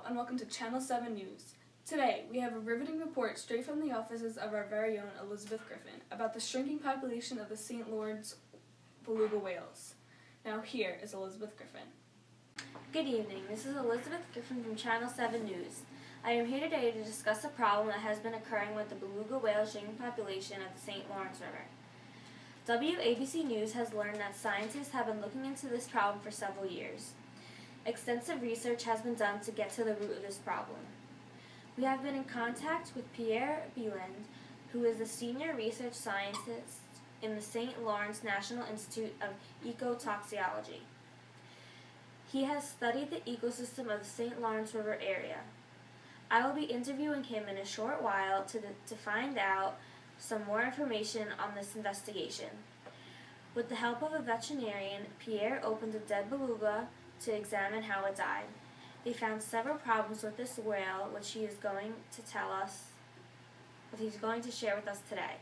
and welcome to Channel 7 News. Today, we have a riveting report straight from the offices of our very own Elizabeth Griffin about the shrinking population of the St. Lawrence beluga whales. Now here is Elizabeth Griffin. Good evening, this is Elizabeth Griffin from Channel 7 News. I am here today to discuss a problem that has been occurring with the beluga whale shrinking population of the St. Lawrence River. WABC News has learned that scientists have been looking into this problem for several years. Extensive research has been done to get to the root of this problem. We have been in contact with Pierre Bieland, who is a senior research scientist in the St. Lawrence National Institute of Ecotoxicology. He has studied the ecosystem of the St. Lawrence River area. I will be interviewing him in a short while to find out some more information on this investigation. With the help of a veterinarian, Pierre opened a dead beluga to examine how it died. They found several problems with this whale, which he's going to share with us today.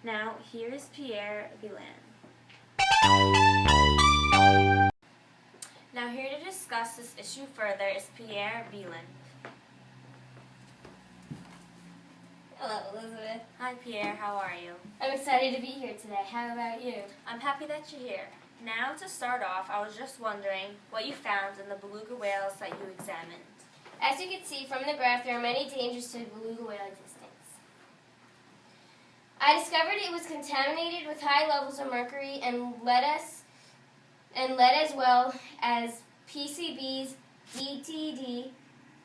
Now, here is Pierre Bieland. Now, here to discuss this issue further is Pierre Bieland. Hello, Elizabeth. Hi, Pierre. How are you? I'm excited to be here today. How about you? I'm happy that you're here. Now, to start off, I was just wondering what you found in the beluga whales that you examined. As you can see from the graph, there are many dangers to beluga whale existence. I discovered it was contaminated with high levels of mercury and lead as well as PCBs, DDT,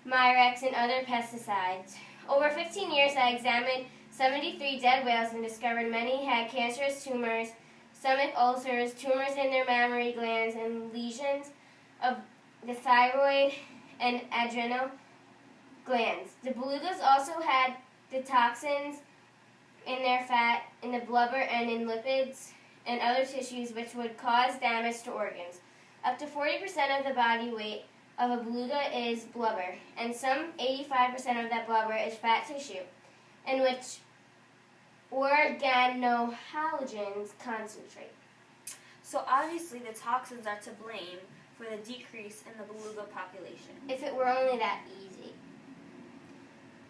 Mirex, and other pesticides. Over 15 years, I examined 73 dead whales and discovered many had cancerous tumors, stomach ulcers, tumors in their mammary glands, and lesions of the thyroid and adrenal glands. The belugas also had the toxins in their fat, in the blubber, and in lipids and other tissues which would cause damage to organs. Up to 40% of the body weight of a beluga is blubber, and some 85% of that blubber is fat tissue, in which organohalogens concentrate. So obviously the toxins are to blame for the decrease in the beluga population. If it were only that easy.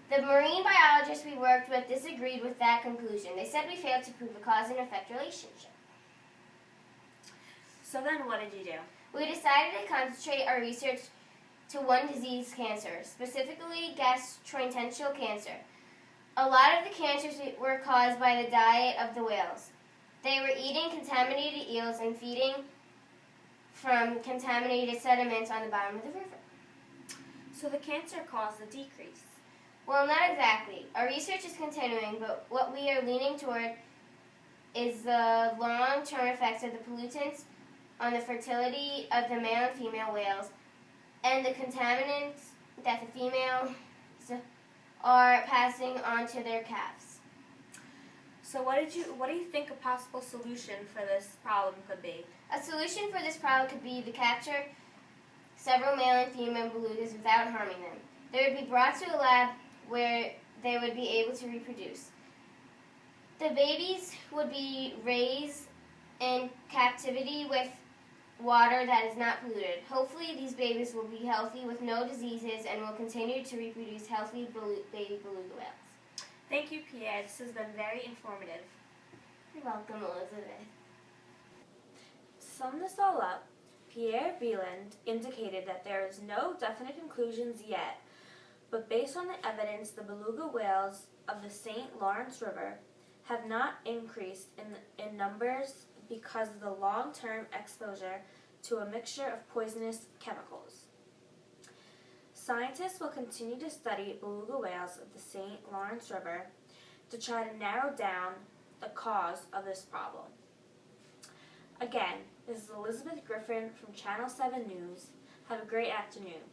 The marine biologists we worked with disagreed with that conclusion. They said we failed to prove a cause and effect relationship. So then what did you do? We decided to concentrate our research to one disease, cancer, specifically gastrointestinal cancer. A lot of the cancers were caused by the diet of the whales. They were eating contaminated eels and feeding from contaminated sediments on the bottom of the river. So the cancer caused the decrease? Well, not exactly. Our research is continuing, but what we are leaning toward is the long-term effects of the pollutants on the fertility of the male and female whales and the contaminants that the females are passing on to their calves. So what do you think a possible solution for this problem could be? A solution for this problem could be to capture several male and female belugas without harming them. They would be brought to a lab where they would be able to reproduce. The babies would be raised in captivity with water that is not polluted. Hopefully these babies will be healthy with no diseases and will continue to reproduce healthy baby beluga whales. Thank you, Pierre. This has been very informative. You're welcome, Elizabeth. To sum this all up, Pierre Bieland indicated that there is no definite conclusions yet, but based on the evidence, the beluga whales of the St. Lawrence River have not increased in numbers because of the long-term exposure to a mixture of poisonous chemicals. Scientists will continue to study beluga whales of the St. Lawrence River to try to narrow down the cause of this problem. Again, this is Elizabeth Griffin from Channel 7 News. Have a great afternoon.